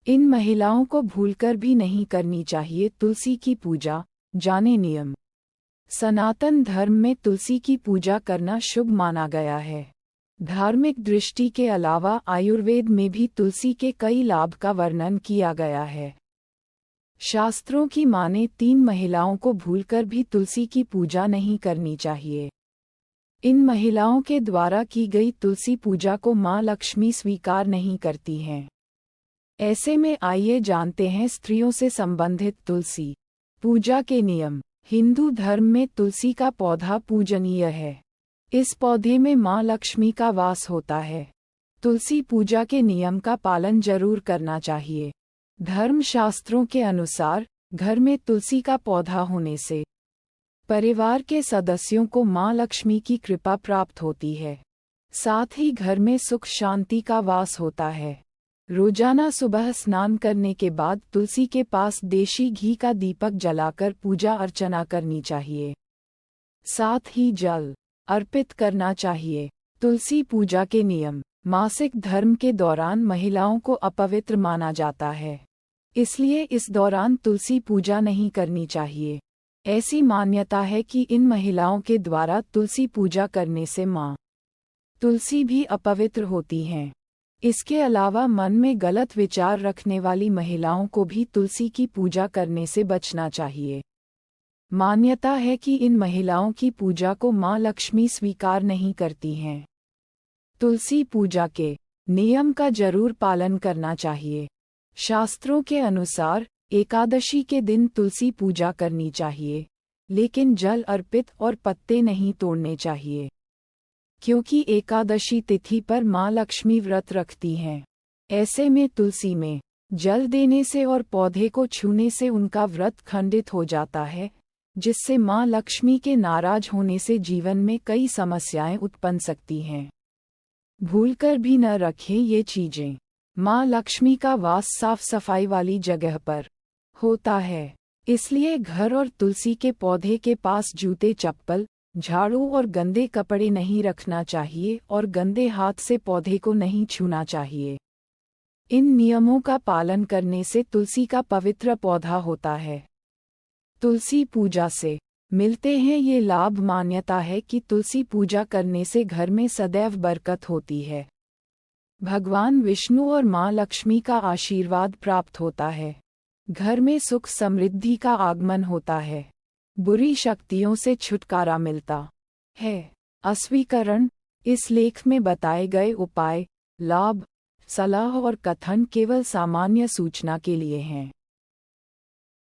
इन महिलाओं को भूलकर भी नहीं करनी चाहिए तुलसी की पूजा। जाने नियम। सनातन धर्म में तुलसी की पूजा करना शुभ माना गया है। धार्मिक दृष्टि के अलावा आयुर्वेद में भी तुलसी के कई लाभ का वर्णन किया गया है। शास्त्रों की माने 3 महिलाओं को भूलकर भी तुलसी की पूजा नहीं करनी चाहिए। इन महिलाओं के द्वारा की गई तुलसी पूजा को मां लक्ष्मी स्वीकार नहीं करती हैं। ऐसे में आइए जानते हैं स्त्रियों से संबंधित तुलसी पूजा के नियम। हिंदू धर्म में तुलसी का पौधा पूजनीय है। इस पौधे में मां लक्ष्मी का वास होता है। तुलसी पूजा के नियम का पालन जरूर करना चाहिए। धर्मशास्त्रों के अनुसार घर में तुलसी का पौधा होने से परिवार के सदस्यों को मां लक्ष्मी की कृपा प्राप्त होती है। साथ ही घर में सुख शांति का वास होता है। रोजाना सुबह स्नान करने के बाद तुलसी के पास देशी घी का दीपक जलाकर पूजा अर्चना करनी चाहिए। साथ ही जल अर्पित करना चाहिए। तुलसी पूजा के नियम। मासिक धर्म के दौरान महिलाओं को अपवित्र माना जाता है, इसलिए इस दौरान तुलसी पूजा नहीं करनी चाहिए। ऐसी मान्यता है कि इन महिलाओं के द्वारा तुलसी पूजा करने से मां तुलसी भी अपवित्र होती हैं। इसके अलावा मन में गलत विचार रखने वाली महिलाओं को भी तुलसी की पूजा करने से बचना चाहिए। मान्यता है कि इन महिलाओं की पूजा को मां लक्ष्मी स्वीकार नहीं करती हैं। तुलसी पूजा के नियम का जरूर पालन करना चाहिए। शास्त्रों के अनुसार एकादशी के दिन तुलसी पूजा करनी चाहिए, लेकिन जल अर्पित और पत्ते नहीं तोड़ने चाहिए, क्योंकि एकादशी तिथि पर मां लक्ष्मी व्रत रखती हैं। ऐसे में तुलसी में जल देने से और पौधे को छूने से उनका व्रत खंडित हो जाता है, जिससे मां लक्ष्मी के नाराज होने से जीवन में कई समस्याएं उत्पन्न सकती हैं। भूलकर भी न रखें ये चीजें। मां लक्ष्मी का वास साफ सफाई वाली जगह पर होता है, इसलिए घर और तुलसी के पौधे के पास जूते, चप्पल, झाड़ू और गंदे कपड़े नहीं रखना चाहिए और गंदे हाथ से पौधे को नहीं छूना चाहिए। इन नियमों का पालन करने से तुलसी का पवित्र पौधा होता है। तुलसी पूजा से मिलते हैं ये लाभ। मान्यता है कि तुलसी पूजा करने से घर में सदैव बरकत होती है। भगवान विष्णु और मां लक्ष्मी का आशीर्वाद प्राप्त होता है। घर में सुख समृद्धि का आगमन होता है। बुरी शक्तियों से छुटकारा मिलता है। अस्वीकरण। इस लेख में बताए गए उपाय, लाभ, सलाह और कथन केवल सामान्य सूचना के लिए हैं।